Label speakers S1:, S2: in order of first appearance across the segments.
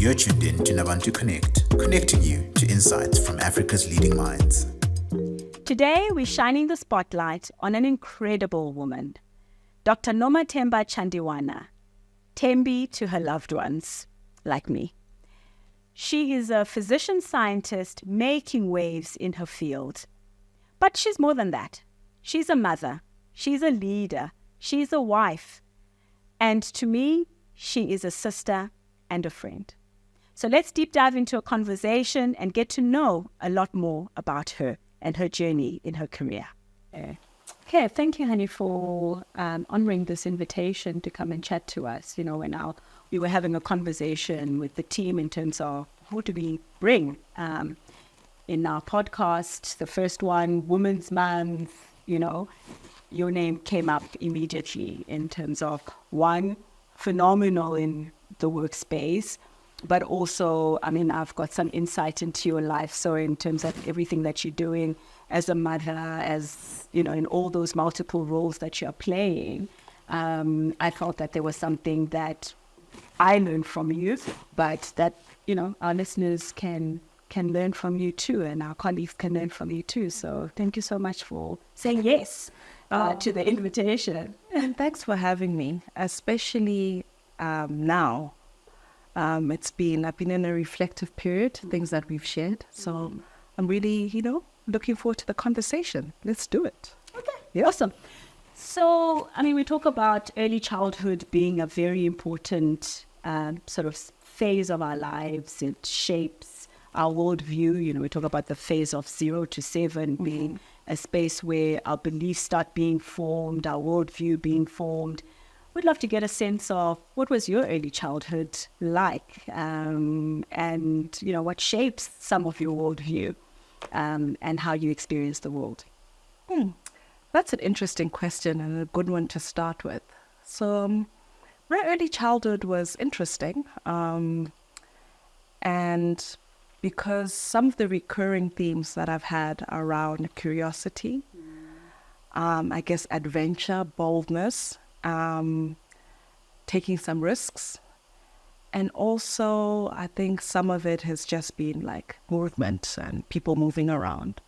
S1: You're tuned in to Nabantu Connect, connecting you to insights from Africa's leading minds.
S2: Today, we're shining the spotlight on an incredible woman, Dr. Nomathemba Chandiwana, Thembi to her loved ones, like me. She is a physician scientist making waves in her field. But she's more than that. She's a mother, she's a leader, she's a wife, and to me, she is a sister and a friend. So let's deep dive into a conversation and get to know a lot more about her and her journey in her career. Okay, thank you, honey, for honoring this invitation to come and chat to us. You know, when we were having a conversation with the team in terms of who do we bring in our podcast, the first one, Women's Month, you know, your name came up immediately in terms of, one, phenomenal in the workspace, but also, I mean, I've got some insight into your life. So in terms of everything that you're doing as a mother, as, you know, in all those multiple roles that you're playing, I felt that there was something that I learned from you, but that, you know, our listeners can learn from you too, and our colleagues can learn from you too. So thank you so much for saying yes to the invitation.
S3: And thanks for having me, especially now. I've been in a reflective period, things that we've shared. So I'm really, looking forward to the conversation. Let's do it.
S2: Okay, yeah. Awesome. So, I mean, we talk about early childhood being a very important sort of phase of our lives. It shapes our worldview. You know, we talk about the phase of 0 to 7 being a space where our beliefs start being formed, our worldview being formed. We'd love to get a sense of what was your early childhood like, and, you know, what shapes some of your worldview and how you experience the world.
S3: That's an interesting question and a good one to start with. So my early childhood was interesting, and because some of the recurring themes that I've had around curiosity, I guess adventure, boldness, taking some risks, and also I think some of it has just been like movement and people moving around.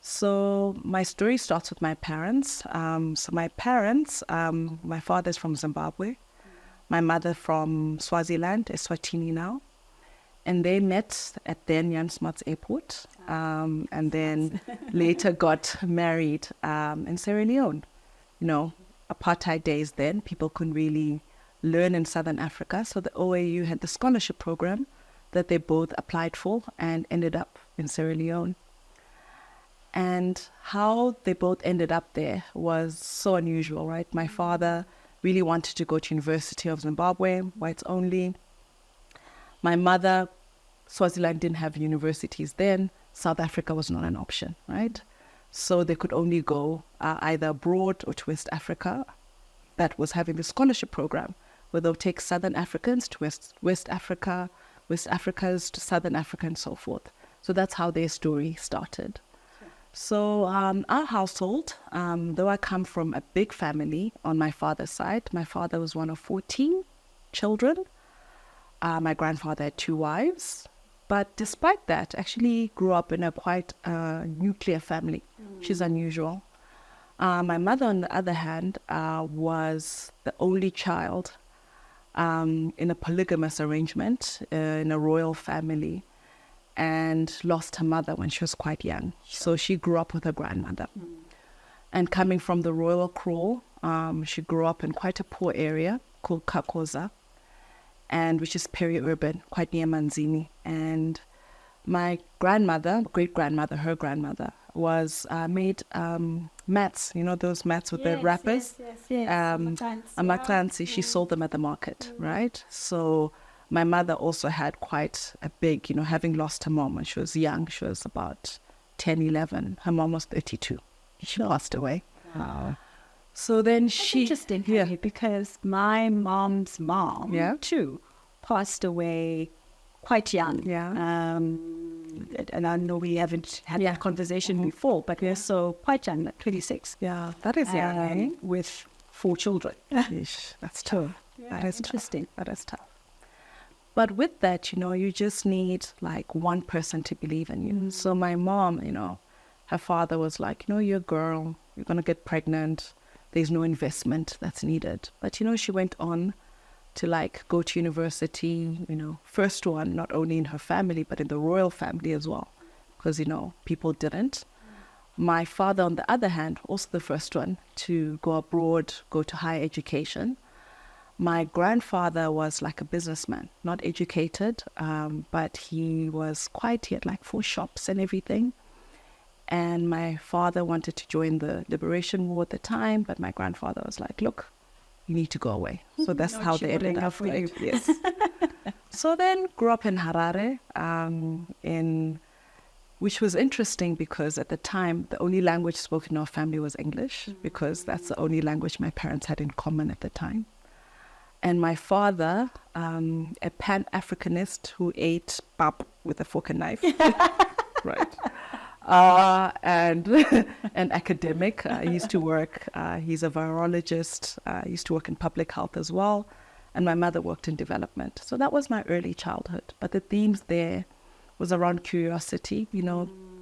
S3: So my story starts with my parents. My father's from Zimbabwe, my mother from Swaziland, Eswatini now, and they met at then Jan Smuts Airport, and then later got married in Sierra Leone. You know, apartheid days then, people couldn't really learn in Southern Africa. So the OAU had the scholarship program that they both applied for and ended up in Sierra Leone. And how they both ended up there was so unusual, right? My father really wanted to go to University of Zimbabwe, whites only. My mother, Swaziland didn't have universities then. South Africa was not an option, right? So they could only go either abroad or to West Africa. That was having the scholarship program, where they'll take Southern Africans to West Africa, West Africans to Southern Africa, and so forth. So that's how their story started. Sure. So our household, though I come from a big family on my father's side, my father was one of 14 children. My grandfather had 2 wives. But despite that, actually grew up in a quite nuclear family, which is unusual. My mother, on the other hand, was the only child in a polygamous arrangement in a royal family, and lost her mother when she was quite young. So she grew up with her grandmother. And coming from the royal crawl, she grew up in quite a poor area called Kakoza, and which is peri-urban, quite near Manzini. And my grandmother, great-grandmother, her grandmother, was made mats, you know, those mats with the wrappers?
S2: Yes.
S3: Amaklansi, she sold them at the market, right? So my mother also had quite a big, having lost her mom when she was young, she was about 10, 11. Her mom was 32. She passed away.
S2: Wow.
S3: So then
S2: That's interesting, because my mom's mom, too, passed away quite young.
S3: Yeah.
S2: And I know we haven't had that conversation before, but we're so quite young, like 26.
S3: Yeah, that is young.
S2: With 4 children.
S3: That's tough.
S2: Yeah, that is interesting.
S3: Tough. That is tough. But with that, you just need like one person to believe in you. So my mom, her father was like, you're a girl, you're going to get pregnant. There's no investment that's needed. But, she went on to like go to university, first one, not only in her family, but in the royal family as well. Because, people didn't. My father, on the other hand, also the first one to go abroad, go to higher education. My grandfather was like a businessman, not educated, but he had like 4 shops and everything. And my father wanted to join the Liberation War at the time, but my grandfather was like, look, you need to go away. So that's how they ended up. Right? Yes. So then grew up in Harare, which was interesting because at the time, the only language spoken in our family was English, because that's the only language my parents had in common at the time. And my father, a Pan-Africanist who ate pap with a fork and knife, right? And an academic. He used to work, he's a virologist, used to work in public health as well. And my mother worked in development. So that was my early childhood. But the themes there was around curiosity,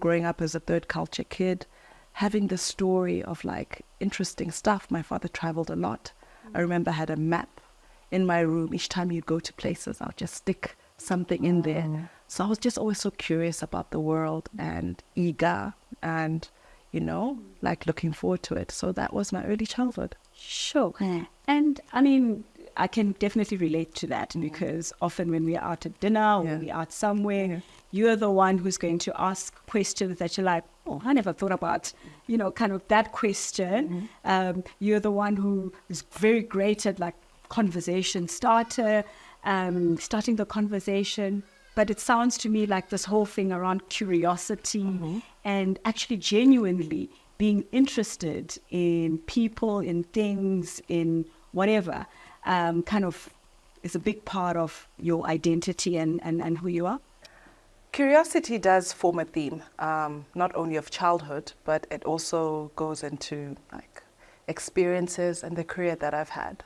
S3: growing up as a third culture kid, having the story of like interesting stuff. My father traveled a lot. I remember I had a map in my room. Each time you'd go to places, I'll just stick something in there. So I was just always so curious about the world and eager and, like looking forward to it. So that was my early childhood.
S2: Sure. And I mean, I can definitely relate to that because often when we're out at dinner or we're out somewhere, you're the one who's going to ask questions that you're like, oh, I never thought about, kind of that question. You're the one who is very great at like conversation starter, starting the conversation. But it sounds to me like this whole thing around curiosity and actually genuinely being interested in people, in things, in whatever, kind of is a big part of your identity and who you are.
S4: Curiosity does form a theme, not only of childhood, but it also goes into like experiences and the career that I've had.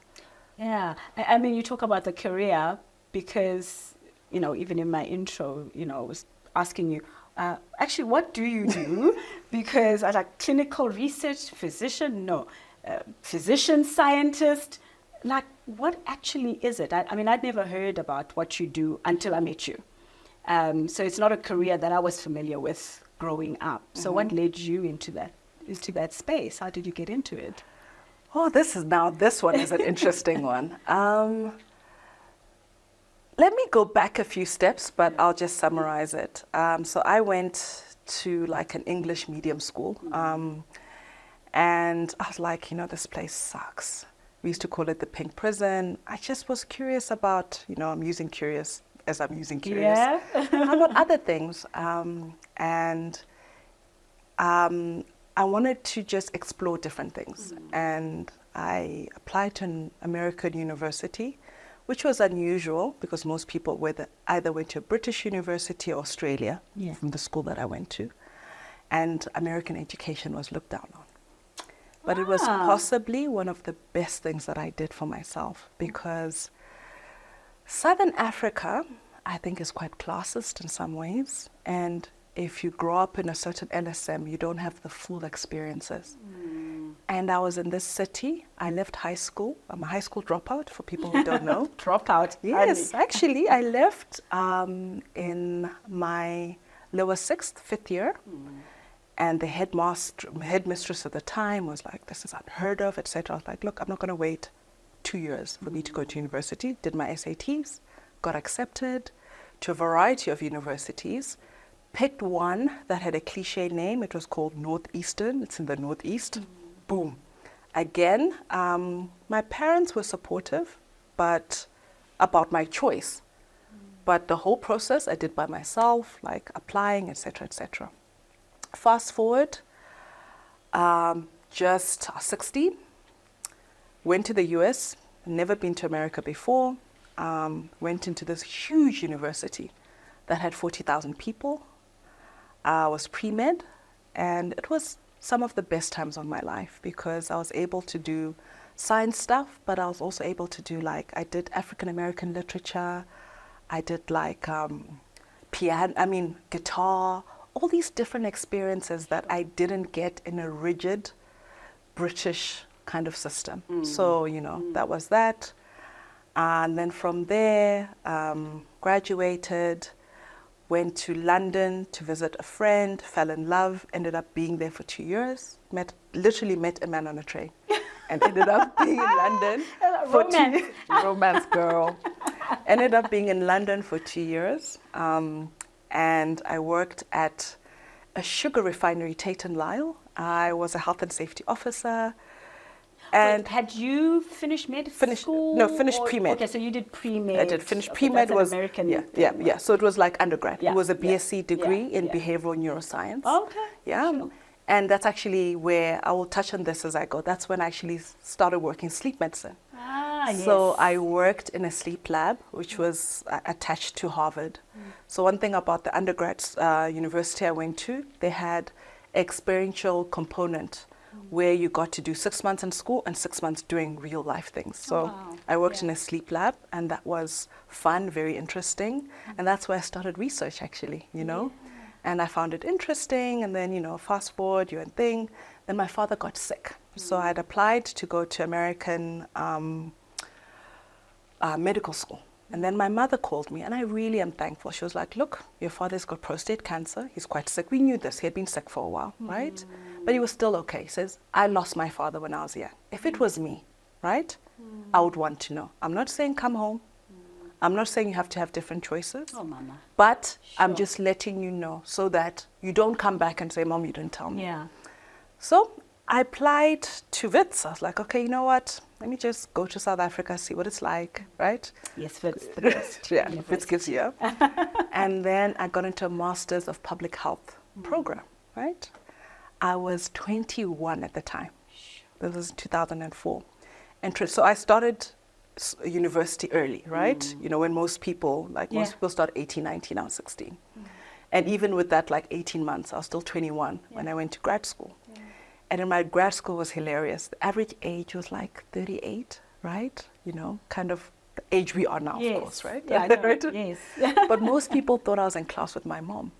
S2: Yeah, I mean, you talk about the career because, even in my intro, I was asking you, actually, what do you do? Because I like clinical research, physician, physician, scientist, like what actually is it? I mean, I'd never heard about what you do until I met you. So it's not a career that I was familiar with growing up. So what led you into that space? How did you get into it?
S4: Oh, this one is an interesting one. Let me go back a few steps, but I'll just summarize it. So I went to like an English medium school, and I was like, this place sucks. We used to call it the Pink Prison. I just was curious about, I'm using curious as I'm using curious.
S2: Yeah.
S4: about other things. I wanted to just explore different things. And I applied to an American university, which was unusual because most people either went to a British university or Australia from the school that I went to. And American education was looked down on. But it was possibly one of the best things that I did for myself because Southern Africa, I think, is quite classist in some ways. And if you grow up in a certain LSM, you don't have the full experiences. And I was in this city. I left high school. I'm a high school dropout, for people who don't know.
S2: Dropout?
S4: Yes, actually, I left in my lower 5th year. And the headmistress at the time was like, this is unheard of, etc. I was like, look, I'm not going to wait 2 years for me to go to university. Did my SATs, got accepted to a variety of universities, picked one that had a cliche name. It was called Northeastern. It's in the Northeast. Boom. Again, my parents were supportive, but about my choice. But the whole process I did by myself, like applying, etc., etc. Fast forward, just 16, went to the US, never been to America before, went into this huge university that had 40,000 people, was pre-med, and it was some of the best times of my life because I was able to do science stuff, but I was also able to do I did African American literature, I did like guitar, all these different experiences that I didn't get in a rigid British kind of system. So, that was that. And then from there, graduated, went to London to visit a friend, fell in love, ended up being there for 2 years, literally met a man on a train, and ended up being in London for
S2: Romance.
S4: romance girl. Ended up being in London for 2 years, and I worked at a sugar refinery, Tate and Lyle. I was a health and safety officer. And
S2: Wait, had you finished med school?
S4: No, finished pre-med.
S2: Okay, so you did pre-med.
S4: I did finish
S2: Okay,
S4: pre-med.
S2: that's an
S4: Was
S2: American
S4: yeah.
S2: thing, right?
S4: So it was like undergrad.
S2: Yeah,
S4: It was a
S2: yeah,
S4: BSc degree in
S2: yeah.
S4: behavioral neuroscience.
S2: Okay.
S4: Yeah.
S2: Sure.
S4: And that's actually where I will touch on this as I go. That's when I actually started working sleep medicine. So I worked in a sleep lab, which was attached to Harvard. So one thing about the undergrad university I went to, they had experiential component where you got to do 6 months in school and 6 months doing real life things. So
S2: wow.
S4: I worked in a sleep lab, and that was fun, very interesting. And that's where I started research, actually, And I found it interesting, and then, fast forward, you and thing. Then my father got sick. So I had applied to go to American medical school. And then my mother called me, and I really am thankful. She was like, look, your father's got prostate cancer. He's quite sick. We knew this. He had been sick for a while, right? But he was still okay. He says, I lost my father when I was young. If it was me, right, I would want to know. I'm not saying come home. I'm not saying you have to have different choices.
S2: Oh, Mama.
S4: But I'm
S2: Sure.
S4: just letting you know so that you don't come back and say, Mom, you didn't tell me.
S2: Yeah.
S4: So I applied to WITS. I was like, okay, you know what? Let me just go to South Africa, see what it's like, right?
S2: Yes, Wits the best.
S4: Yeah, WITS gives you. And then I got into a Masters of Public Health program, right? I was 21 at the time. This was 2004. So I started university early, right? When most people, most people start 18, 19, I was 16. And even with that, 18 months, I was still 21 when I went to grad school. And in my grad school was hilarious. The average age was 38, right? Kind of the age we are now,
S2: Yes.
S4: of course, right?
S2: Yeah, I know.
S4: Right?
S2: Yes.
S4: But most people thought I was in class with my mom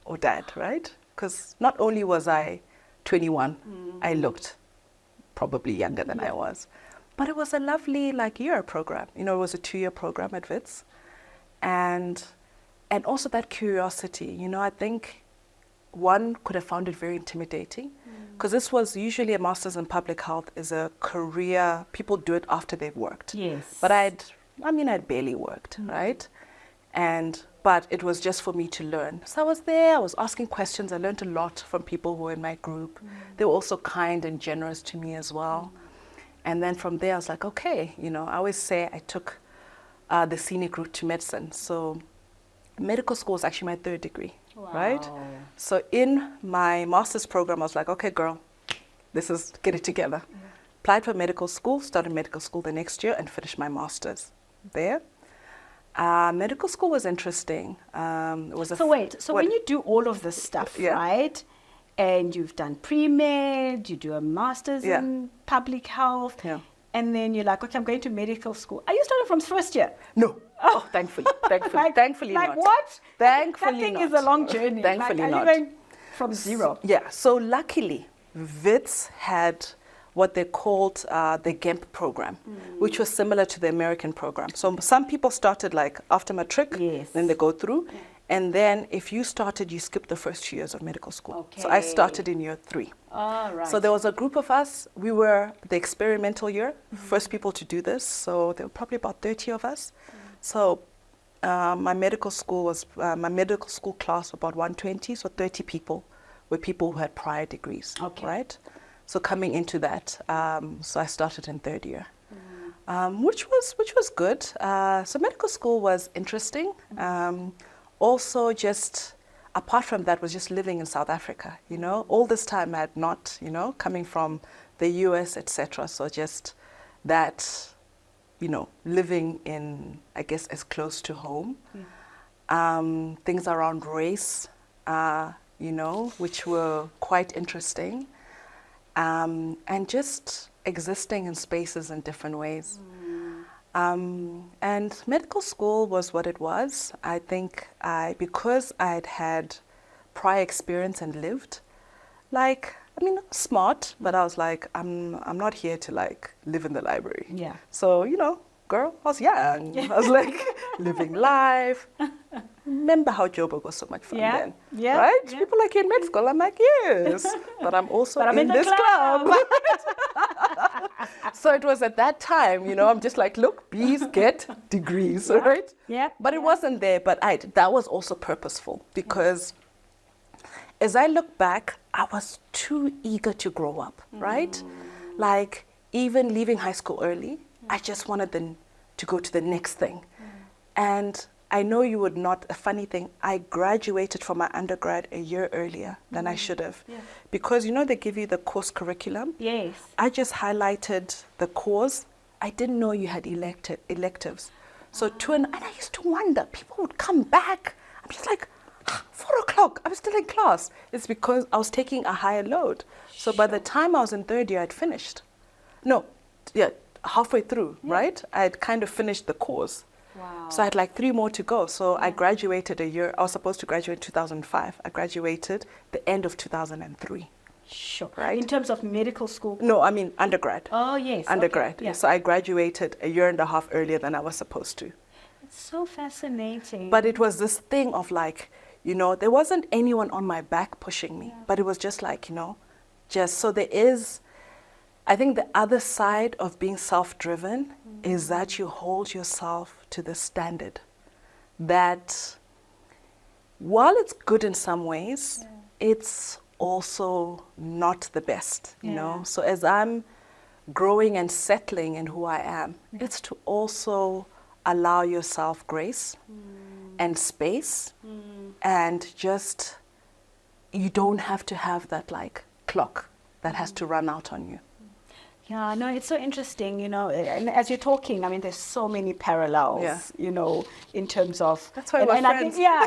S4: or dad, right? Because not only was I 21, I looked probably younger than I was. But it was a lovely year program. It was a 2-year program at WITS. And also that curiosity, I think one could have found it very intimidating, because this was usually a master's in public health is a career, people do it after they've worked.
S2: Yes.
S4: But I'd barely worked, right? But it was just for me to learn. So I was there, I was asking questions, I learned a lot from people who were in my group. They were also kind and generous to me as well. And then from there I was like, okay, I always say I took the scenic route to medicine. So medical school is actually my 3rd degree, right? So in my master's program, I was like, okay, girl, get it together. Applied for medical school, started medical school the next year, and finished my master's there. Medical school was interesting.
S2: When you do all of this stuff, right? And you've done pre-med, you do a master's in public health, and then you're like, okay, I'm going to medical school. Are you starting from first year?
S4: No. Oh, thankfully. Thankfully not.
S2: What?
S4: Thankfully
S2: that thing
S4: not.
S2: is a long journey.
S4: Thankfully
S2: are
S4: not.
S2: You going from zero?
S4: Yeah. So luckily, WITS had what they called the GEMP program, which was similar to the American program. So some people started after matric, then they go through. And then if you started, you skipped the first 2 years of medical school.
S2: Okay.
S4: So I started in year 3.
S2: All right.
S4: So there was a group of us. We were the experimental year, first people to do this. So there were probably about 30 of us. So my medical school class was about 120, so 30 people were people who had prior degrees, right? So coming into that, so I started in 3rd year, which was good. So medical school was interesting. Also, just apart from that, was just living in South Africa. All this time I had not, coming from the US, etc. So just that, living in, I guess, as close to home. Things around race, which were quite interesting. And just existing in spaces in different ways. And medical school was what it was. I think because I'd had prior experience and lived, like, I mean, smart, but I was like, I'm not here to like live in the library.
S2: Yeah.
S4: So, you know, girl, I was young. I was like living life. Remember how Joburg was so much fun then,
S2: Yeah.
S4: right?
S2: Yeah.
S4: People like in med school. I'm like, yes, but I'm also in
S2: the
S4: this
S2: club.
S4: So it was at that time, you know, I'm just like, look, bees get degrees, right?
S2: Yeah.
S4: But it wasn't there. But that was also purposeful because as I look back, I was too eager to grow up, right? Like even leaving high school early, I just wanted to go to the next thing. And I know you would not, a funny thing, I graduated from my undergrad a year earlier than I should have.
S2: Yeah.
S4: Because, you know, they give you the course curriculum.
S2: Yes.
S4: I just highlighted the course. I didn't know you had electives. So and I used to wonder, people would come back. I'm just like, 4 o'clock, I'm still in class. It's because I was taking a higher load. So by the time I was in third year, I'd finished. No, yeah, halfway through, right? I'd kind of finished the course.
S2: Wow.
S4: So I had like 3 more to go. So I graduated a year. I was supposed to graduate in 2005. I graduated the end of 2003.
S2: Sure.
S4: Right.
S2: In terms of medical school.
S4: No, I mean undergrad.
S2: Oh, yes.
S4: Undergrad.
S2: Okay. Yeah.
S4: So I graduated a year and a half earlier than I was supposed to.
S2: It's so fascinating.
S4: But it was this thing of like, you know, there wasn't anyone on my back pushing me, but it was just like, you know, just so there is, I think the other side of being self-driven is that you hold yourself to the standard that while it's good in some ways, it's also not the best, you know. So as I'm growing and settling in who I am, it's to also allow yourself grace and space and just, you don't have to have that like clock that has to run out on you.
S2: Yeah, no, it's so interesting, you know, and as you're talking, I mean, there's so many parallels, you know, in terms of...
S4: That's why we're friends.
S2: I think, yeah.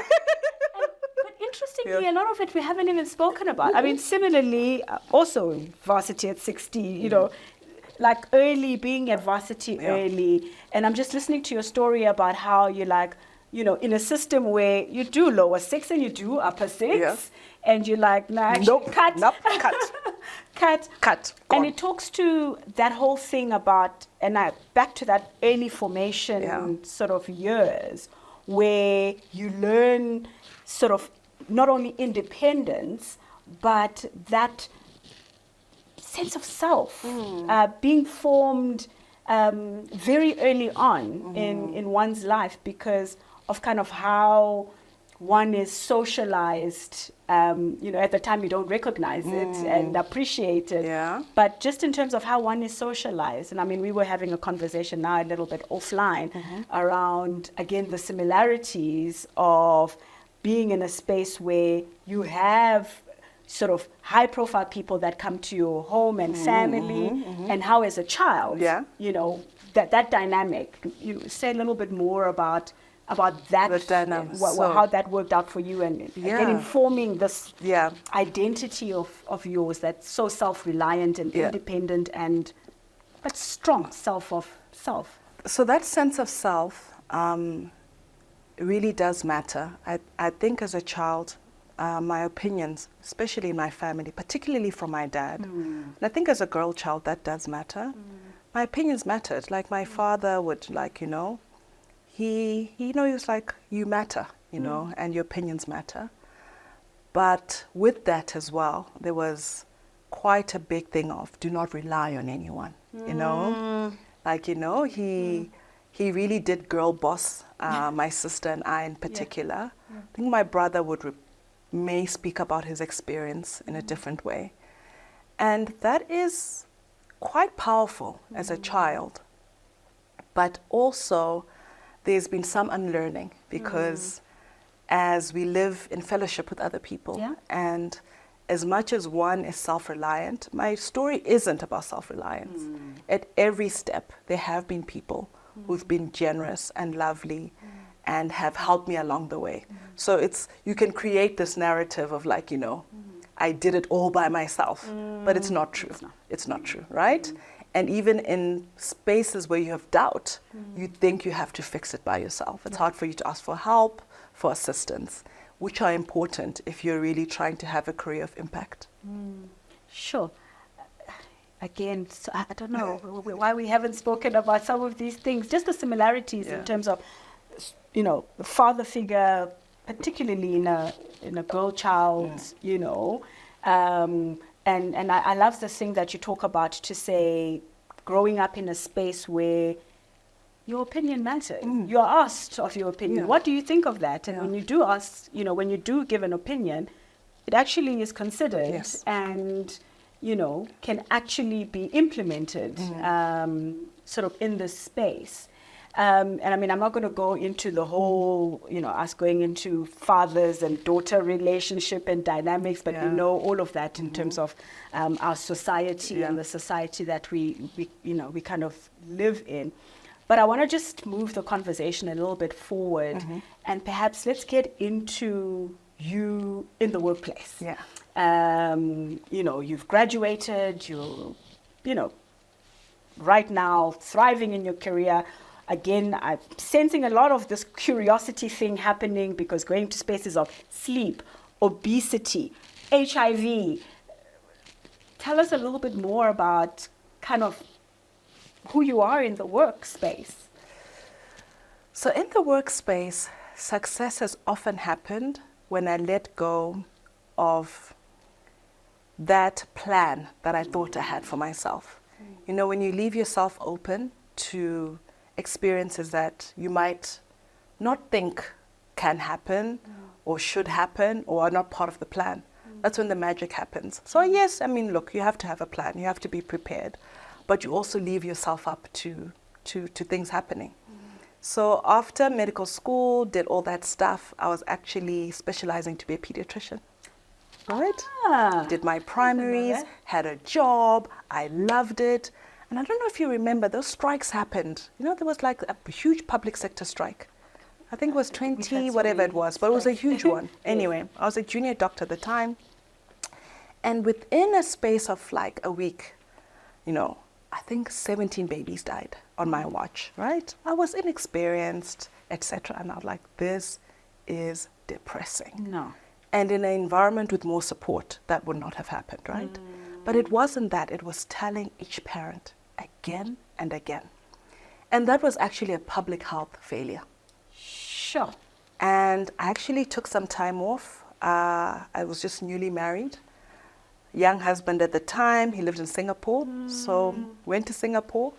S2: But interestingly, a lot of it we haven't even spoken about. I mean, similarly, also in varsity at 60, you know, like being at varsity early. And I'm just listening to your story about how you're like, you know, in a system where you do lower 6 and you do upper 6, and you're like, nah,
S4: Nope,
S2: cut.
S4: cut.
S2: Cut. And it talks to that whole thing about, and back to that early formation sort of years, where you learn sort of not only independence, but that sense of self being formed very early on in one's life because of kind of how one is socialized. You know, at the time you don't recognize it and appreciate it.
S4: Yeah.
S2: But just in terms of how one is socialized, and I mean, we were having a conversation now a little bit offline around, again, the similarities of being in a space where you have sort of high-profile people that come to your home and family, and how as a child, you know, that dynamic. You say a little bit more about that,
S4: the dynamics.
S2: how that worked out for you, and again informing this identity of yours that's so self-reliant and independent but strong self of self.
S4: So that sense of self really does matter. I think as a child, my opinions, especially in my family, particularly from my dad, and I think as a girl child that does matter. My opinions mattered. Like my father would, like, you know, he was like, you matter, you know, and your opinions matter. But with that as well, there was quite a big thing of do not rely on anyone, you know. Like, you know, he really did girl boss my sister and I in particular. I think my brother may speak about his experience in a different way. And that is quite powerful as a child. But also, there's been some unlearning because as we live in fellowship with other people, and as much as one is self-reliant, my story isn't about self-reliance. At every step, there have been people who've been generous and lovely and have helped me along the way. So you can create this narrative of like, you know, I did it all by myself, but it's not true. It's not true, right? And even in spaces where you have doubt, you think you have to fix it by yourself. It's hard for you to ask for help, for assistance, which are important if you're really trying to have a career of impact.
S2: Sure. Again, so I don't know why we haven't spoken about some of these things, just the similarities in terms of, you know, the father figure, particularly in a girl child, you know. And I love this thing that you talk about to say, growing up in a space where your opinion matters. You're asked of your opinion. What do you think of that? And when you do ask, you know, when you do give an opinion, it actually is considered and, you know, can actually be implemented sort of in this space. And I mean, I'm not going to go into the whole, you know, us going into fathers and daughter relationship and dynamics, but we know all of that in terms of our society and the society that we, you know, we kind of live in. But I want to just move the conversation a little bit forward and perhaps let's get into you in the workplace. You know, you've graduated, you're, you know, right now thriving in your career. Again, I'm sensing a lot of this curiosity thing happening because going to spaces of sleep, obesity, HIV. Tell us a little bit more about kind of who you are in the workspace.
S4: So in the workspace, success has often happened when I let go of that plan that I thought I had for myself. You know, when you leave yourself open to experiences that you might not think can happen or should happen or are not part of the plan. That's when the magic happens. So yes, I mean, look, you have to have a plan. You have to be prepared. But you also leave yourself up to things happening. So after medical school, did all that stuff, I was actually specializing to be a pediatrician. Right? Did my primaries, had a job, I loved it. And I don't know if you remember, those strikes happened. You know, there was like a huge public sector strike. I think it was 20, whatever it was, but it was a huge one. Anyway, I was a junior doctor at the time. And within a space of like a week, you know, I think 17 babies died on my watch, right? I was inexperienced, etc. And I was like, this is depressing.
S2: No.
S4: And in an environment with more support, that would not have happened, right? But it wasn't that. It was telling each parent again and again. And that was actually a public health failure.
S2: Sure.
S4: And I actually took some time off. I was just newly married. Young husband at the time, he lived in Singapore. So went to Singapore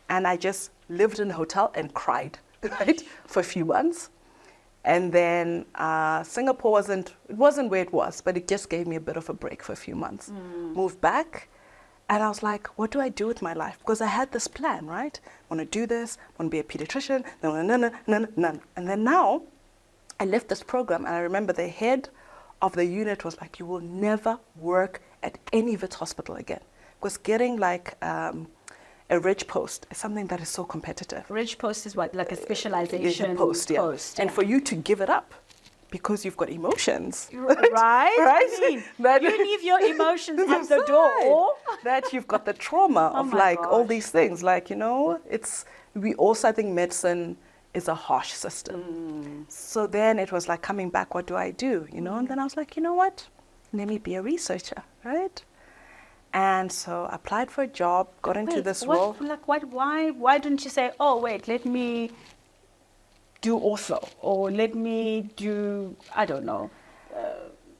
S4: and I just lived in a hotel and cried, right, for a few months. And then Singapore wasn't where it was, but it just gave me a bit of a break for a few months. Moved back, and I was like, what do I do with my life? Because I had this plan, right? I want to do this, I want to be a pediatrician, and then now I left this program, and I remember the head of the unit was like, you will never work at any Wits hospital again. Because getting like a reg post is something that is so competitive.
S2: Reg post is what, like a specialization
S4: post, yeah. And for you to give it up because you've got emotions,
S2: right?
S4: Right?
S2: I mean, you leave your emotions at the door.
S4: That you've got the trauma of like all these things. Like, you know, we also, I think medicine is a harsh system. So then it was like coming back, what do I do? You know, and then I was like, you know what? Let me be a researcher, right? And so I applied for a job, got into this role.
S2: Like, why didn't you say, oh, wait, let me do ortho, or let me do, I don't know,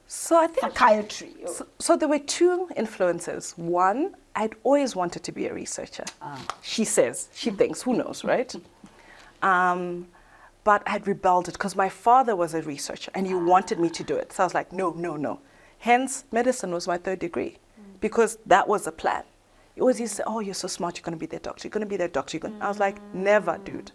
S4: so I think
S2: psychiatry?
S4: So there were two influences. One, I'd always wanted to be a researcher. She says, she thinks, who knows, right? But I had rebelled it because my father was a researcher and he wanted me to do it. So I was like, no. Hence, medicine was my third degree. Because that was a plan. You always used to say, oh, you're so smart, you're going to be their doctor, you're going to be their doctor. I was like, never, dude,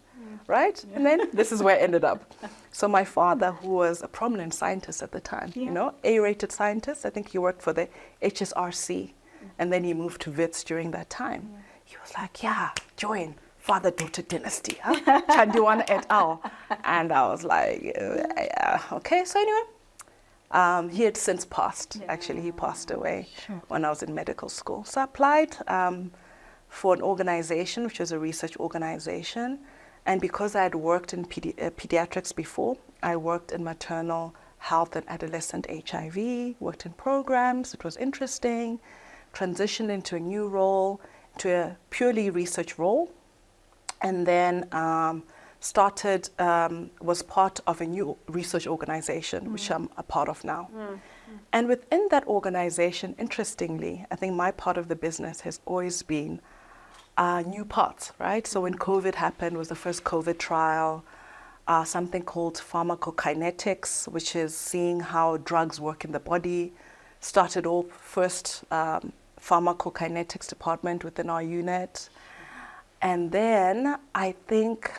S4: right? And then this is where I ended up. So my father, who was a prominent scientist at the time, you know, A-rated scientist, I think he worked for the HSRC, and then he moved to Wits during that time. He was like, yeah, join father-daughter dynasty, huh? Chandiwana et al. And I was like, yeah, okay, so anyway. He had since passed. Actually, he passed away when I was in medical school. So I applied for an organization, which was a research organization. And because I had worked in pediatrics before, I worked in maternal health and adolescent HIV, worked in programs, it was interesting, transitioned into a new role, to a purely research role, and then was part of a new research organization, which I'm a part of now. And within that organization, interestingly, I think my part of the business has always been new parts, right? So when COVID happened, was the first COVID trial, something called pharmacokinetics, which is seeing how drugs work in the body. Started off first pharmacokinetics department within our unit. And then I think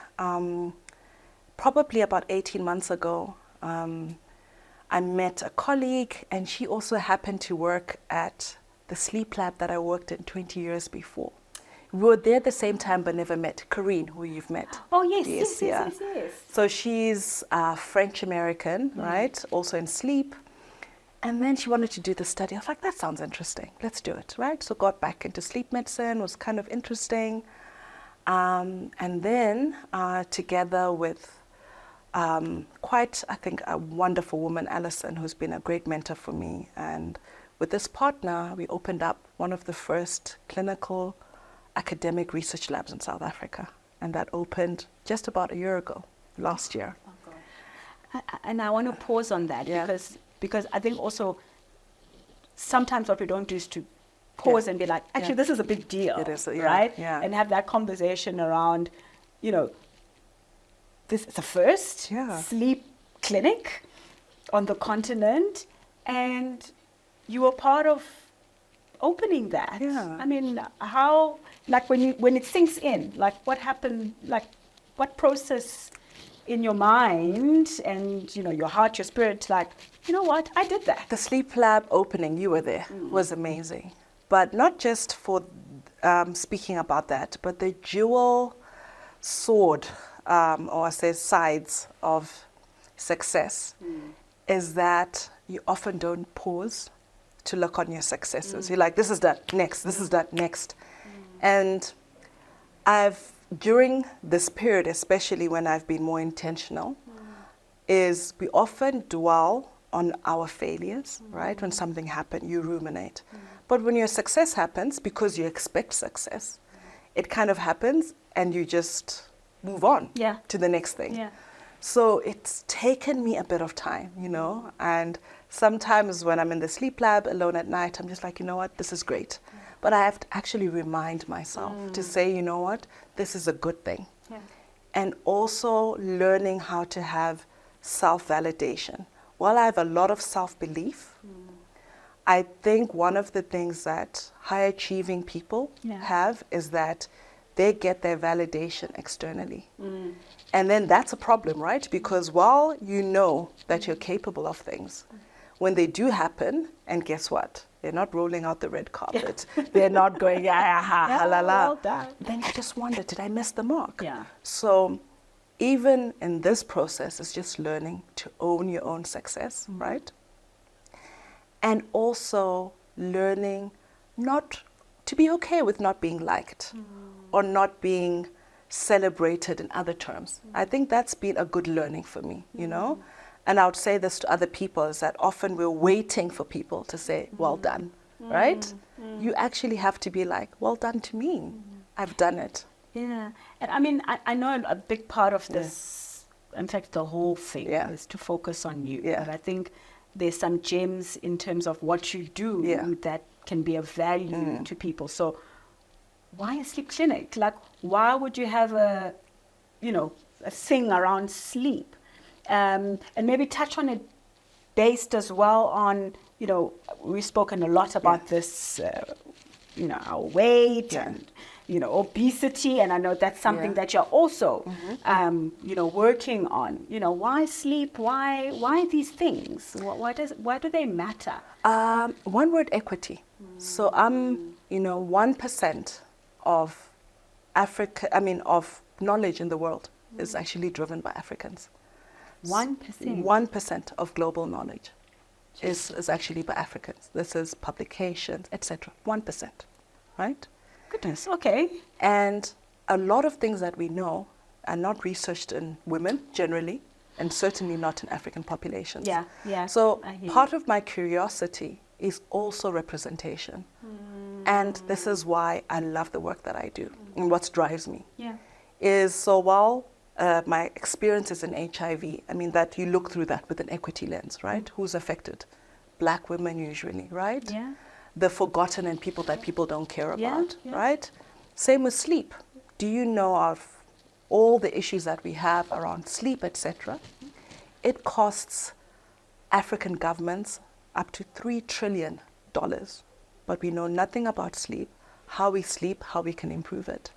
S4: probably about 18 months ago, I met a colleague, and she also happened to work at the sleep lab that I worked in 20 years before. We were there at the same time but never met. Corinne, who you've met.
S2: Oh, yes.
S4: So she's French-American, right? Also in sleep. And then she wanted to do the study. I was like, that sounds interesting. Let's do it, right? So got back into sleep medicine, was kind of interesting. And then together with quite, I think, a wonderful woman, Alison, who's been a great mentor for me. And with this partner, we opened up one of the first clinical academic research labs in South Africa. And that opened just about a year ago, last year.
S2: Oh, God. And I want to pause on that because I think also sometimes what we don't do is to pause and be like, actually, this is a big deal,
S4: it is,
S2: right?
S4: Yeah.
S2: And have that conversation around, this is the first sleep clinic on the continent, and you were part of opening that.
S4: Yeah.
S2: I mean, how, like when it sinks in, like what happened, like what process in your mind and, your heart, your spirit, like, you know what, I did that.
S4: The sleep lab opening, you were there, was amazing. But not just for speaking about that, but the dual sword, or I say sides of success, is that you often don't pause to look on your successes. You're like, this is that, next, this is that, next. And during this period, especially when I've been more intentional, is we often dwell on our failures, right? When something happened, you ruminate. But when your success happens, because you expect success, it kind of happens and you just move on to the next thing.
S2: Yeah.
S4: So it's taken me a bit of time, and sometimes when I'm in the sleep lab alone at night, I'm just like, you know what, this is great. But I have to actually remind myself to say, you know what, this is a good thing.
S2: Yeah.
S4: And also learning how to have self-validation. While I have a lot of self-belief, I think one of the things that high-achieving people have is that they get their validation externally. And then that's a problem, right? Because while you know that you're capable of things, when they do happen, and guess what? They're not rolling out the red carpet. They're not going, la.
S2: Well done.
S4: Then you just wonder, did I miss the mark?
S2: Yeah.
S4: So even in this process, it's just learning to own your own success, right? And also learning not to be okay with not being liked or not being celebrated in other terms. I think that's been a good learning for me, And I would say this to other people, is that often we're waiting for people to say, well done, right? You actually have to be like, well done to me. I've done it.
S2: Yeah. And I mean, I know a big part of this, in fact, the whole thing is to focus on you.
S4: Yeah.
S2: But I think there's some gems in terms of what you do that can be of value to people. So why a sleep clinic? Like, why would you have a thing around sleep? And maybe touch on it based as well on, we've spoken a lot about this, our weight and, obesity. And I know that's something that you're also, working on. Why sleep? Why these things? Why do they matter?
S4: One word, equity. So I'm, 1% of of knowledge in the world is actually driven by Africans.
S2: 1%?
S4: 1% of global knowledge is actually by Africans. This is publications, etc. 1%, right?
S2: Goodness, okay.
S4: And a lot of things that we know are not researched in women generally, and certainly not in African populations.
S2: Yeah, yeah.
S4: So
S2: I hear
S4: part of my curiosity is also representation. And this is why I love the work that I do, and what drives me.
S2: Yeah.
S4: Is so while my experiences in HIV, I mean that you look through that with an equity lens, right? Who's affected? Black women usually, right?
S2: Yeah.
S4: The forgotten and people that people don't care
S2: Yeah,
S4: about,
S2: yeah.
S4: right? Same with sleep. Do you know of all the issues that we have around sleep, etc.? It costs African governments up to $3 trillion, but we know nothing about sleep, how we can improve it.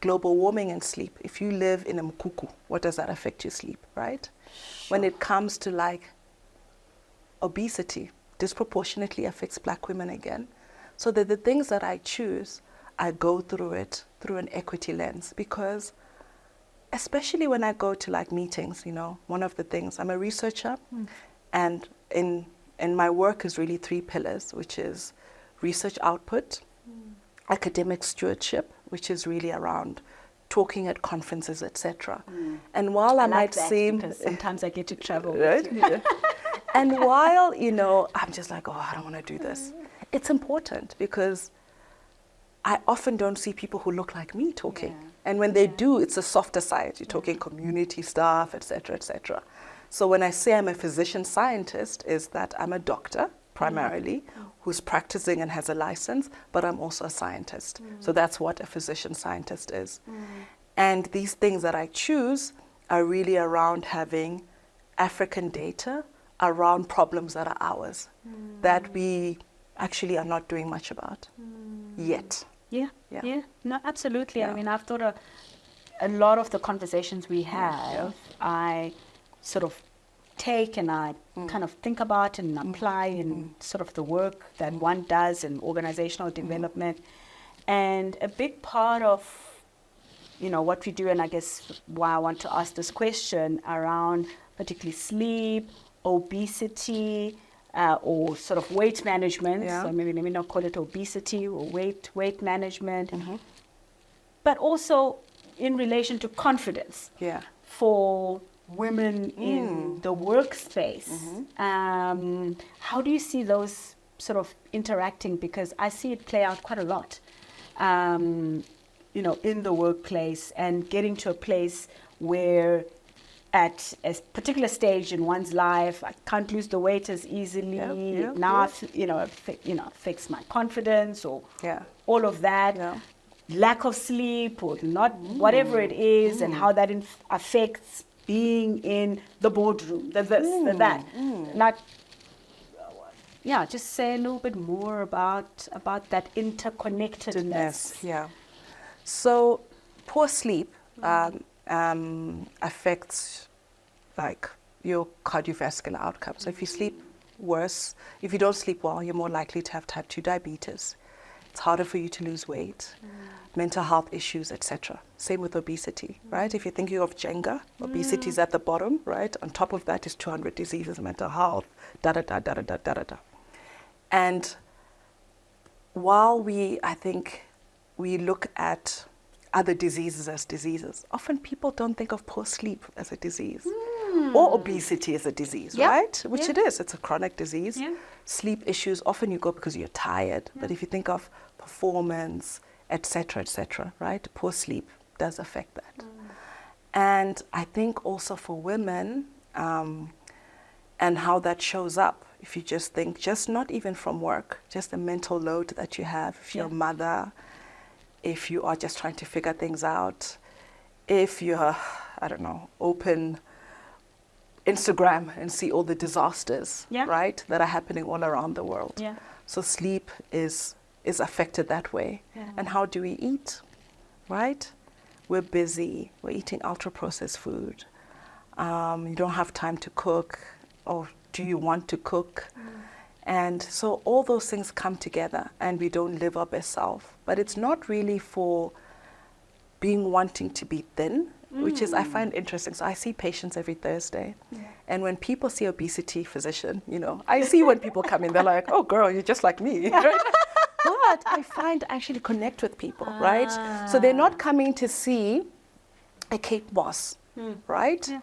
S4: Global warming and sleep. If you live in a mkuku, what does that affect your sleep, right? When it comes to like obesity, disproportionately affects Black women again. So that the things that I choose, I go through it through an equity lens, because especially when I go to like meetings, you know, one of the things, I'm a researcher, and in my work is really 3 pillars, which is research output, academic stewardship, which is really around talking at conferences, etc. And while I might seem,
S2: because sometimes I get to travel.
S4: right? Yeah. And while, you know, I'm just like, oh, I don't want to do this. It's important because I often don't see people who look like me talking.
S2: Yeah.
S4: And when they do, it's a softer side. You're talking community stuff, etc., etc. So when I say I'm a physician scientist, is that I'm a doctor primarily who's practicing and has a license, but I'm also a scientist. So that's what a physician scientist is. And these things that I choose are really around having African data around problems that are ours, that we actually are not doing much about yet.
S2: Yeah,
S4: Yeah.
S2: yeah. No, absolutely.
S4: Yeah.
S2: I mean, I've thought a lot of the conversations we have, I sort of take and I kind of think about and apply in sort of the work that one does in organizational development. And a big part of, you know, what we do, and I guess why I want to ask this question around particularly sleep, obesity, or sort of weight management.
S4: Yeah.
S2: So maybe let me not call it obesity or weight management, but also in relation to confidence
S4: Yeah.
S2: for women in the workspace. How do you see those sort of interacting? Because I see it play out quite a lot, you know, in the workplace, and getting to a place where at a particular stage in one's life, I can't lose the weight as easily. Now, you know, affects my confidence or all of that.
S4: Yeah.
S2: Lack of sleep or not, whatever it is, and how that affects being in the boardroom, the this, the that. Not, just say a little bit more about that interconnectedness.
S4: Yeah. So poor sleep affects like your cardiovascular outcomes. So if you sleep worse, if you don't sleep well, you're more likely to have type 2 diabetes. It's harder for you to lose weight, mental health issues, etc. Same with obesity, right? If you're thinking of Jenga, obesity is at the bottom, right? On top of that is 200 diseases, mental health, da-da-da. And while I think we look at other diseases as diseases, often people don't think of poor sleep as a disease or obesity as a disease, right? Which it is. It's a chronic disease.
S2: Yeah.
S4: Sleep issues, often you go because you're tired. But if you think of performance, etc., right? Poor sleep does affect that. And I think also for women, and how that shows up, if you just think, just not even from work, just the mental load that you have, if you're a mother, if you are just trying to figure things out, if you're, I don't know, open Instagram and see all the disasters, right, that are happening all around the world.
S2: Yeah.
S4: So sleep is affected that way. And how do we eat, right? We're busy, we're eating ultra-processed food. You don't have time to cook, or do you want to cook? And so all those things come together and we don't live our best self. But it's not really for wanting to be thin, which is, I find interesting. So I see patients every Thursday. And when people see obesity physician, you know, I see when people come in, they're like, oh girl, you're just like me. Right? but I find I actually connect with people, right? So they're not coming to see a Cape Moss, right?
S2: Yeah.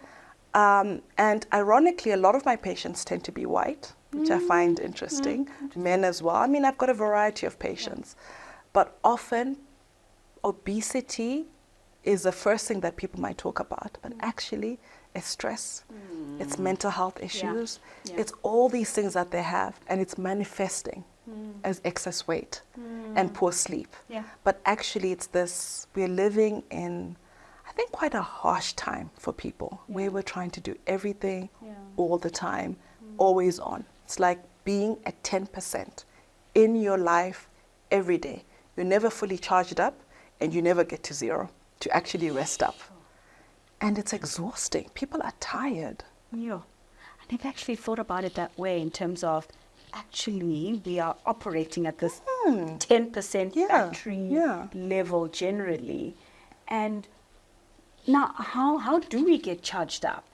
S4: And ironically, a lot of my patients tend to be white, which I find interesting. Men as well. I mean, I've got a variety of patients. But often, obesity is the first thing that people might talk about. But actually, it's stress, it's mental health issues, it's all these things that they have. And it's manifesting as excess weight and poor sleep.
S2: Yeah.
S4: But actually, it's this, we're living in, I think, quite a harsh time for people where we're trying to do everything all the time, always on. It's like being at 10% in your life every day. You're never fully charged up and you never get to zero to actually rest up. And it's exhausting. People are tired.
S2: Yeah. I never actually thought about it that way in terms of actually we are operating at this 10% battery level generally. And now how do we get charged up?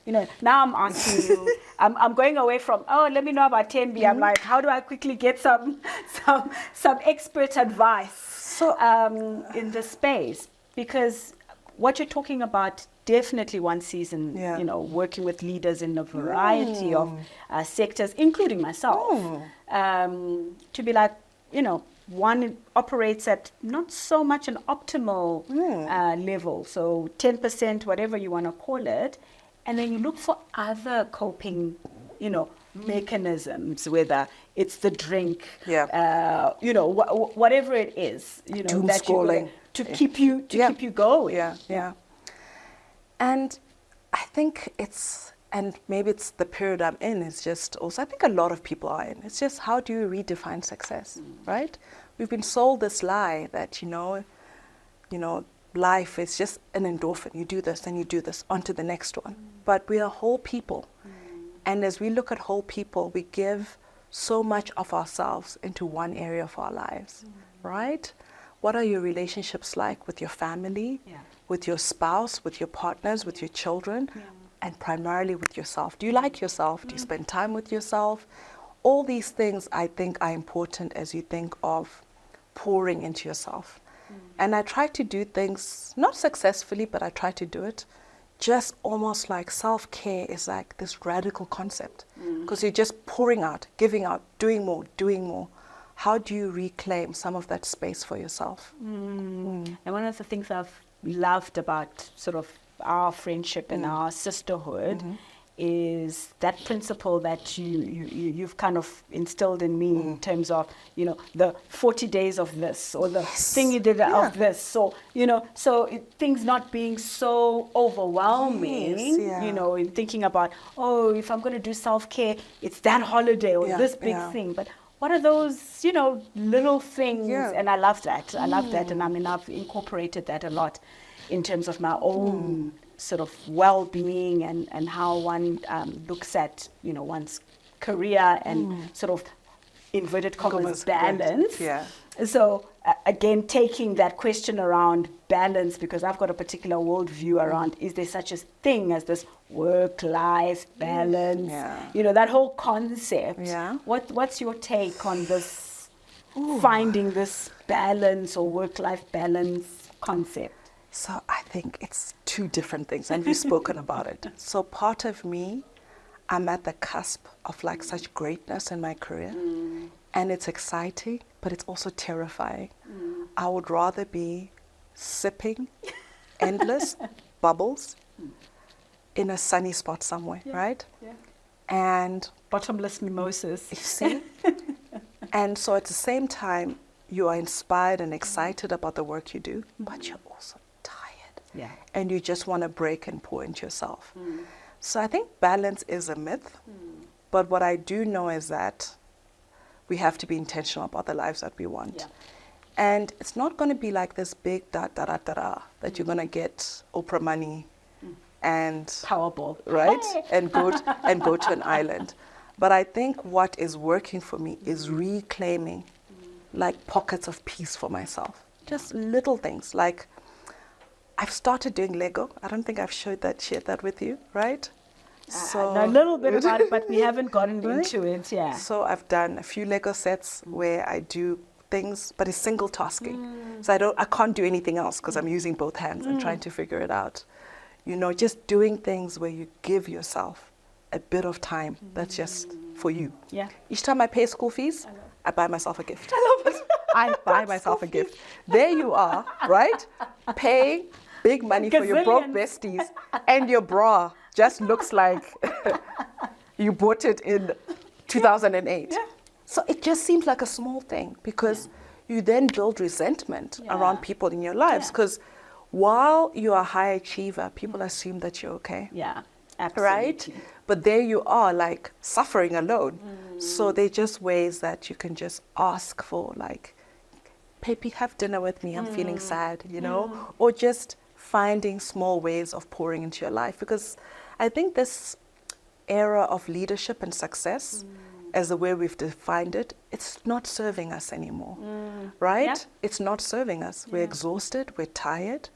S2: Now I'm asking you, I'm going away from, let me know about 10B. I'm like, how do I quickly get some expert advice in this space? Because what you're talking about, definitely one season, working with leaders in a variety of sectors, including myself, to be like, one operates at not so much an optimal level, so 10%, whatever you want to call it, and then you look for other coping, mechanisms, whether it's the drink, whatever it is,
S4: Doom
S2: that
S4: scrolling.
S2: to keep you going.
S4: Yeah. And I think and maybe it's the period I'm in, it's just also, I think a lot of people are in, it's just how do you redefine success, right? We've been sold this lie that, life is just an endorphin. You do this, then you do this, on to the next one. But we are whole people. And as we look at whole people, we give so much of ourselves into one area of our lives, right? What are your relationships like with your family, with your spouse, with your partners, with your children, and primarily with yourself? Do you like yourself? Do you spend time with yourself? All these things I think are important as you think of pouring into yourself. And I try to do things, not successfully, but I try to do it just almost like self-care is like this radical concept. Because you're just pouring out, giving out, doing more. How do you reclaim some of that space for yourself?
S2: And one of the things I've loved about sort of our friendship and our sisterhood is that principle that you've kind of instilled in me in terms of, the 40 days of this, or the thing you did of this. So, things not being so overwhelming, in thinking about, if I'm going to do self-care, it's that holiday or this big thing. But what are those, little things? And I love that. And I mean, I've incorporated that a lot in terms of my own sort of well-being and how one looks at, one's career and sort of inverted commas balance. So again, taking that question around balance, because I've got a particular worldview around, is there such a thing as this work-life balance? That whole concept. What's your take on this, finding this balance or work-life balance concept?
S4: So I think it's two different things, and we've spoken about it. So part of me, I'm at the cusp of like such greatness in my career, and it's exciting, but it's also terrifying. I would rather be sipping endless bubbles in a sunny spot somewhere, right? And
S2: bottomless mimosas.
S4: You see? And so at the same time, you are inspired and excited about the work you do, but you're also tired. And you just want to break and pour into yourself. So I think balance is a myth, but what I do know is that we have to be intentional about the lives that we want. And it's not going to be like this big that you're going to get Oprah money and
S2: Powerball,
S4: right? And go to an island. But I think what is working for me is reclaiming like pockets of peace for myself. Just little things like I've started doing Lego. I don't think I've shared that with you, right?
S2: So know a little bit about it, but we haven't gotten into it.
S4: So I've done a few Lego sets where I do things, but it's single tasking. So I can't do anything else because I'm using both hands and trying to figure it out. You know, just doing things where you give yourself a bit of time that's just for you.
S2: Yeah.
S4: Each time I pay school fees, I buy myself a gift. I love it. I buy myself a gift. There you are, right? Paying big money for your broke besties, and your bra just looks like you bought it in 2008. Yeah. So it just seems like a small thing, because you then build resentment around people in your lives, because while you are a high achiever, people assume that you're okay.
S2: Yeah, absolutely.
S4: Right? But there you are, like, suffering alone. So they're just ways that you can just ask for, like, baby, have dinner with me, I'm feeling sad, you know? Or just finding small ways of pouring into your life. Because I think this era of leadership and success, as the way we've defined it, it's not serving us anymore, right?
S2: Yeah.
S4: It's not serving us. We're exhausted, we're tired.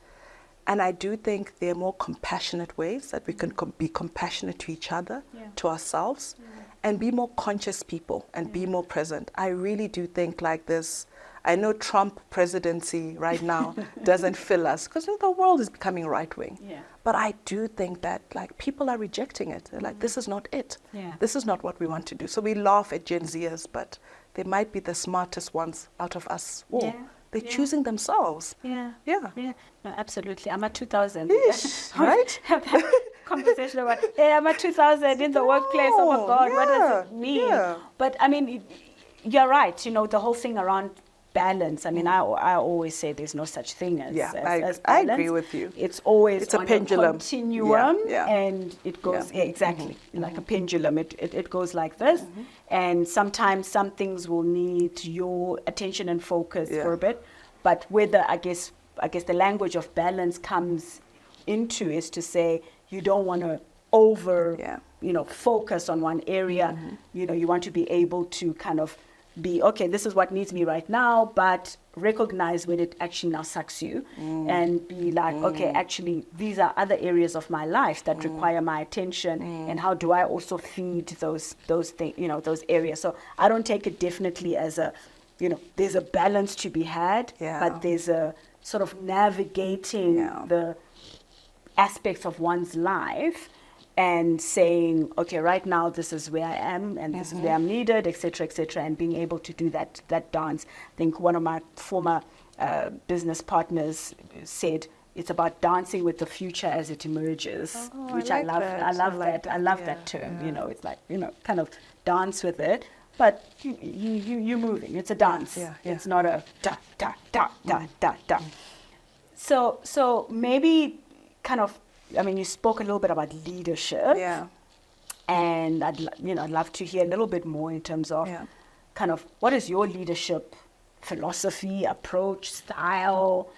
S4: And I do think there are more compassionate ways that we can be compassionate to each other, to ourselves, and be more conscious people and be more present. I really do think like this. I know Trump presidency right now doesn't fill us, because the world is becoming right-wing.
S2: Yeah.
S4: But I do think that, like, people are rejecting it. They're like, this is not it.
S2: Yeah.
S4: This is not what we want to do. So we laugh at Gen Zers, but they might be the smartest ones out of us all.
S2: Yeah.
S4: They're choosing themselves.
S2: Yeah.
S4: Yeah.
S2: Yeah. No, absolutely. I'm a 2000.
S4: Ish, right?
S2: Have that conversation about, hey, I'm a 2000 in the workplace. Oh my God, what does it mean?
S4: Yeah.
S2: But I mean, you're right. You know, the whole thing around balance. I mean, I always say there's no such thing as, as balance.
S4: I agree with you.
S2: It's always
S4: It's a
S2: on
S4: pendulum.
S2: Continuum,
S4: Yeah.
S2: and it goes exactly like a pendulum. It goes like this, and sometimes some things will need your attention and focus for a bit. But whether I guess the language of balance comes into is to say you don't want to focus on one area. You know, you want to be able to kind of be, okay, this is what needs me right now, but recognize when it actually now sucks you, and be like, okay, actually, these are other areas of my life that require my attention, and how do I also feed those things, those areas. So I don't take it definitely as a, there's a balance to be had, but there's a sort of navigating the aspects of one's life and saying, okay, right now this is where I am, and this is where I'm needed, et cetera, and being able to do that dance. I think one of my former business partners said it's about dancing with the future as it emerges, which I love. I love that. I love that term.
S4: Yeah.
S2: It's like, kind of dance with it, but you're moving. It's a dance.
S4: Yeah.
S2: It's not a da da da da da da. So maybe kind of, I mean, you spoke a little bit about leadership.
S4: Yeah.
S2: And I'd love to hear a little bit more in terms of kind of what is your leadership philosophy, approach, style?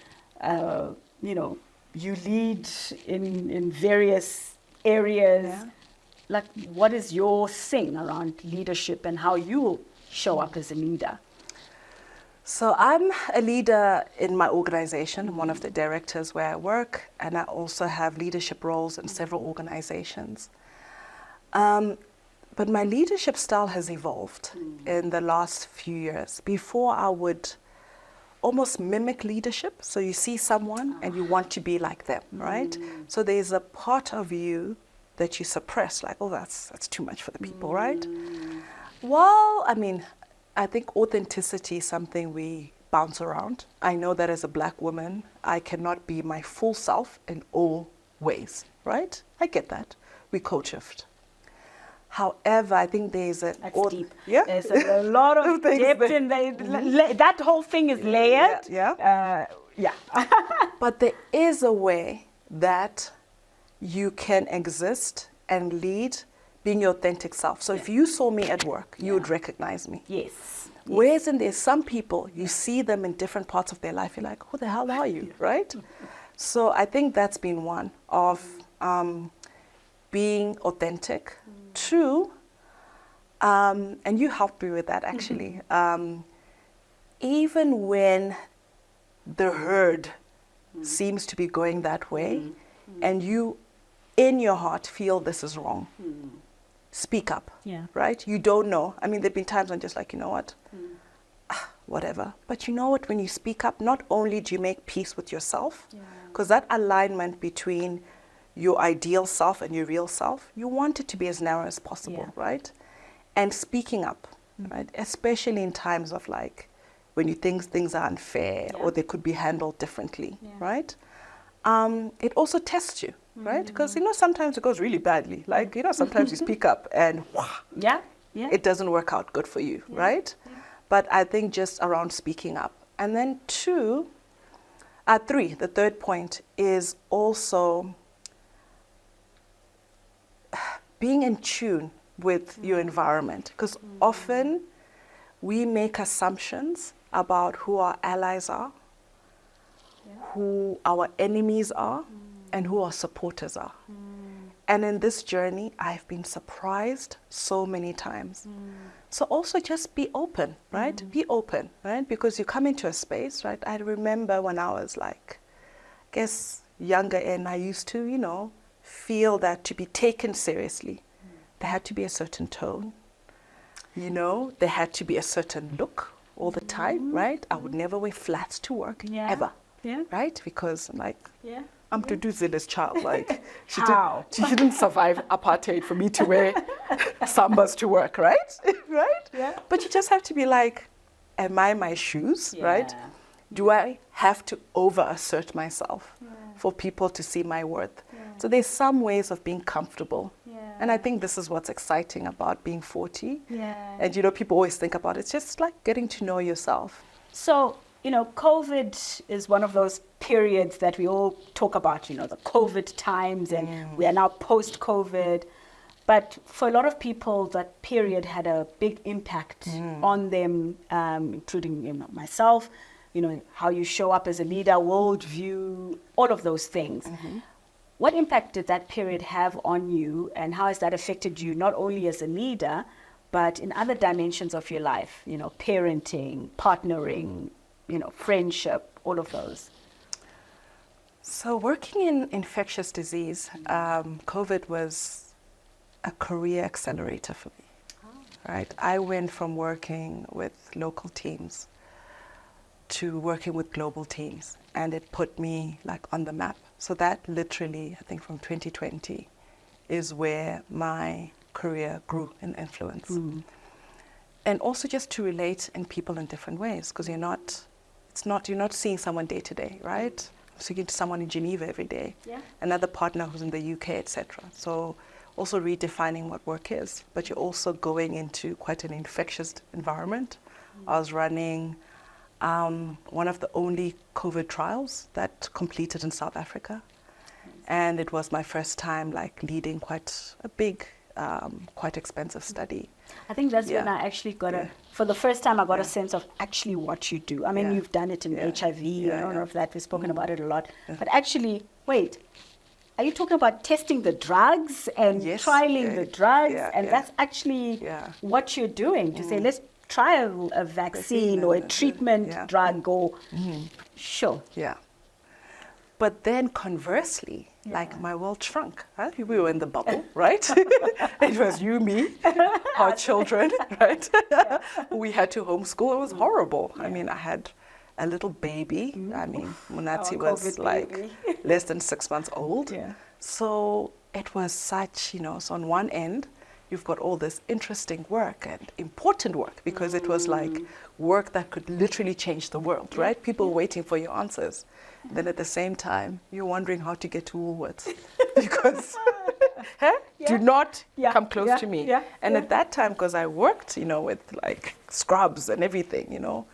S2: You lead in various areas.
S4: Yeah.
S2: Like, what is your thing around leadership and how you show up as a leader?
S4: So I'm a leader in my organization. I'm one of the directors where I work, and I also have leadership roles in several organizations. But my leadership style has evolved in the last few years. Before, I would almost mimic leadership. So you see someone and you want to be like them, right? So there's a part of you that you suppress, like, oh, that's too much for the people, right? Well, I mean, I think authenticity is something we bounce around. I know that as a Black woman, I cannot be my full self in all ways, right? I get that. We code shift. However, I think there's a...
S2: That's deep.
S4: Yeah.
S2: There's a lot of depth in there. That whole thing is layered.
S4: Yeah. But there is a way that you can exist and lead being your authentic self. So if you saw me at work, you would recognize me.
S2: Yes.
S4: Whereas there's some people, you see them in different parts of their life, you're like, who the hell are you, right? So I think that's been one of being authentic. Two, and you helped me with that actually, even when the herd seems to be going that way, and you in your heart feel this is wrong, speak up, right? You don't know. I mean, there've been times I'm just like, you know what? whatever. But you know what, when you speak up, not only do you make peace with yourself, because that alignment between your ideal self and your real self, you want it to be as narrow as possible, right? And speaking up, right? Especially in times of like, when you think things are unfair or they could be handled differently, right? It also tests you, right? Because, you know, sometimes it goes really badly. Like, you know, sometimes you speak up and it doesn't work out good for you, right? But I think just around speaking up. And then three, the third point is also being in tune with your environment. Because often we make assumptions about who our allies are, who our enemies are, and who our supporters are. And in this journey, I've been surprised so many times. So also just be open, right? Be open, right? Because you come into a space, right? I remember when I was like, I guess younger, and I used to, you know, feel that to be taken seriously, there had to be a certain tone, you know, there had to be a certain look all the time, right? I would never wear flats to work, ever, right? Because I'm like, I'm Tutuzile's child, like, she didn't survive apartheid for me to wear sambas to work, right? Right? Yeah. But you just have to be like, am I my shoes, right? Do I have to over-assert myself for people to see my worth? So there's some ways of being comfortable. And I think this is what's exciting about being 40. And, you know, people always think about it. It's just like getting to know yourself.
S2: So, you know, COVID is one of those periods that we all talk about, you know, the COVID times, and we are now post-COVID. But for a lot of people, that period had a big impact on them, including, you know, myself, you know, how you show up as a leader, worldview, all of those things. What impact did that period have on you, and how has that affected you, not only as a leader, but in other dimensions of your life, you know, parenting, partnering, you know, friendship, all of those?
S4: So working in infectious disease, COVID was a career accelerator for me, right? I went from working with local teams to working with global teams, and it put me like on the map. So that literally, I think from 2020 is where my career grew in influence. And also just to relate in people in different ways, because you're not seeing someone day to day, right? I'm speaking to someone in Geneva every day, another partner who's in the UK, etc. So also redefining what work is, but you're also going into quite an infectious environment. I was running one of the only COVID trials that completed in South Africa. And it was my first time like leading quite a big, quite expensive study.
S2: I think that's when I actually got for the first time I got a sense of actually what you do. I mean, you've done it in HIV, and all of that, we've spoken about it a lot. But actually, wait, are you talking about testing the drugs and trialing the drugs? And that's actually what you're doing, to say, let's try a vaccine or a treatment drug or sure.
S4: But then conversely, like my world shrunk. Right? We were in the bubble, right? It was you, me, our children, right? We had to homeschool. It was horrible. I mean, I had a little baby. I mean, Munati was like less than 6 months old. So it was such, you know, so on one end, you've got all this interesting work and important work, because it was like work that could literally change the world, right? People waiting for your answers. Then at the same time, you're wondering how to get to Woolworths because do not come close to me. And at that time, because I worked, you know, with like scrubs and everything, you know,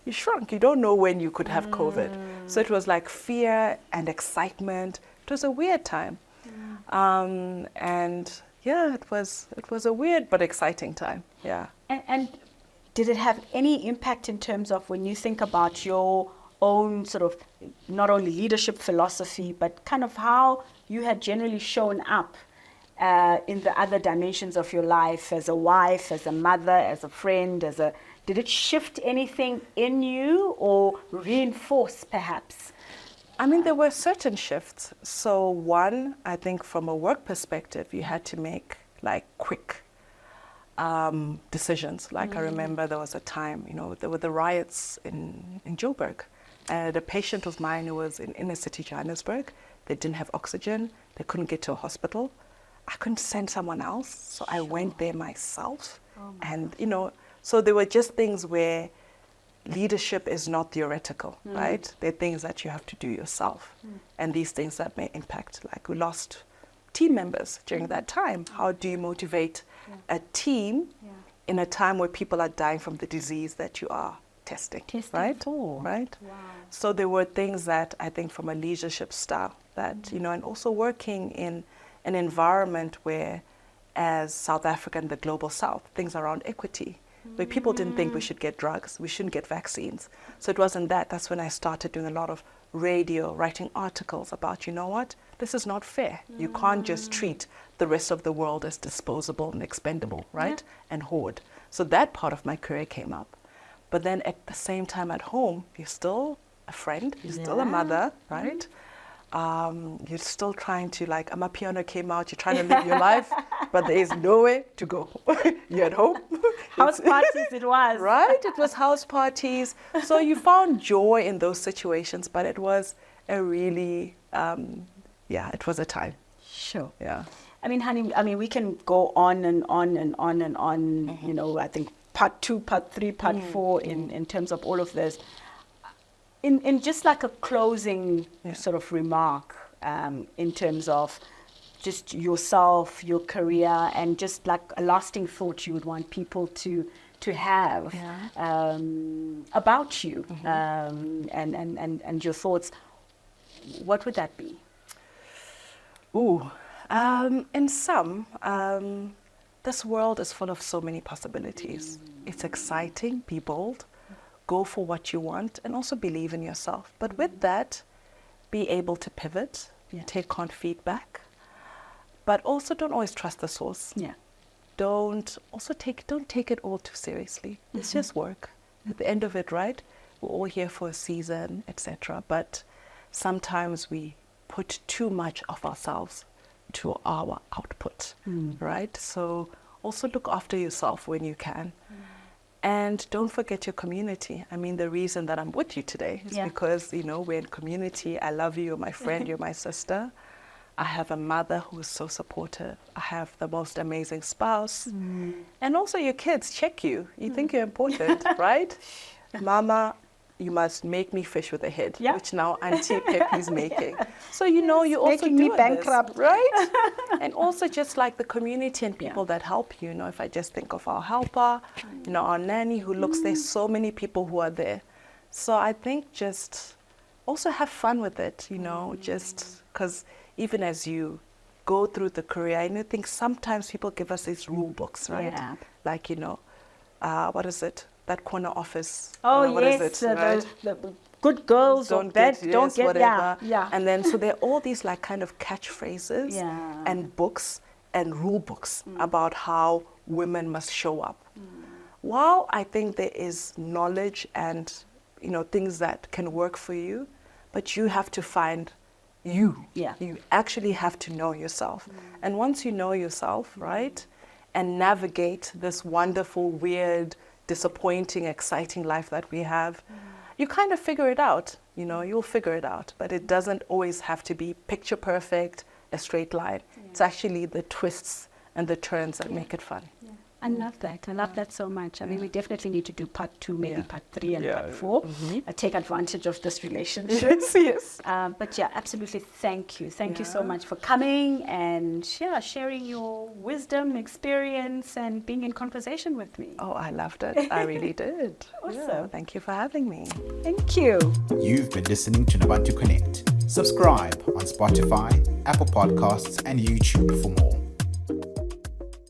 S4: you shrunk. You don't know when you could have COVID. So it was like fear and excitement. It was a weird time. And yeah, it was a weird but exciting time.
S2: And did it have any impact in terms of when you think about your own sort of not only leadership philosophy, but kind of how you had generally shown up in the other dimensions of your life, as a wife, as a mother, as a friend, did it shift anything in you or reinforce perhaps?
S4: I mean, there were certain shifts. So one, I think from a work perspective, you had to make like quick decisions. Like I remember there was a time, there were the riots in Joburg. And a patient of mine who was in inner city Johannesburg, they didn't have oxygen, they couldn't get to a hospital. I couldn't send someone else, so I went there myself. And, so there were just things where leadership is not theoretical, right? There are things that you have to do yourself. And these things that may impact, like we lost team members during that time. How do you motivate a team in a time where people are dying from the disease that you are testing right?
S2: For.
S4: Right?
S2: Wow.
S4: So there were things that I think from a leadership style that, and also working in an environment where, as South Africa and the global South, things around equity, where people didn't think we should get drugs, we shouldn't get vaccines. So it wasn't that. That's when I started doing a lot of radio, writing articles about, what, this is not fair. You can't just treat the rest of the world as disposable and expendable, right? And hoard. So that part of my career came up. But then at the same time at home, you're still a friend, you're still a mother, right? You're still trying to, like, Amapiano came out, you're trying to live your life, but there is nowhere to go. You're at home.
S2: House parties it was.
S4: Right? It was house parties. So you found joy in those situations, but it was a really, it was a time.
S2: Sure.
S4: Yeah.
S2: I mean, honey, we can go on and on and on and on, I think part 2, part 3, part 4 in terms of all of this. In just like a closing sort of remark in terms of just yourself, your career, and just like a lasting thought you would want people to have about you and your thoughts, what would that be?
S4: In sum, this world is full of so many possibilities. It's exciting, be bold, go for what you want, and also believe in yourself. But with that, be able to pivot, take on feedback, but also don't always trust the source.
S2: Yeah.
S4: Don't take it all too seriously. It's just work. At the end of it, right? We're all here for a season, etc. But sometimes we put too much of ourselves to our output, right? So also look after yourself when you can. And don't forget your community. I mean, the reason that I'm with you today is because, we're in community. I love you, you're my friend, you're my sister. I have a mother who is so supportive. I have the most amazing spouse. And also your kids check you. You think you're important, right? Mama, you must make me fish with a head, which now Auntie Pepe's making. So you also
S2: making me bankrupt,
S4: right? And also just like the community and people that help you. If I just think of our helper, our nanny who looks, there's so many people who are there. So I think just also have fun with it, just because even as you go through the career, I think sometimes people give us these rule books, right?
S2: Yeah.
S4: Like, what is it? That corner office.
S2: Oh,
S4: what
S2: yes,
S4: is it, right?
S2: the good girls don't get
S4: whatever.
S2: Yeah.
S4: And then so there are all these like kind of catchphrases and books and rule books about how women must show up. While I think there is knowledge and things that can work for you, but you have to find you.
S2: Yeah.
S4: You actually have to know yourself. And once you know yourself, right, and navigate this wonderful, weird, disappointing, exciting life that we have, you kind of figure it out. You'll figure it out, but it doesn't always have to be picture perfect, a straight line. It's actually the twists and the turns that make it fun.
S2: I love that. I love that so much. I mean, we definitely need to do part 2, maybe part 3 and part 4. Take advantage of this relationship.
S4: Yes.
S2: But absolutely. Thank you. Thank you so much for coming and sharing your wisdom, experience, and being in conversation with me.
S4: Oh, I loved it. I really did.
S2: Awesome.
S4: Yeah, thank you for having me.
S2: Thank you.
S1: You've been listening to Nabantu Connect. Subscribe on Spotify, Apple Podcasts, and YouTube for more.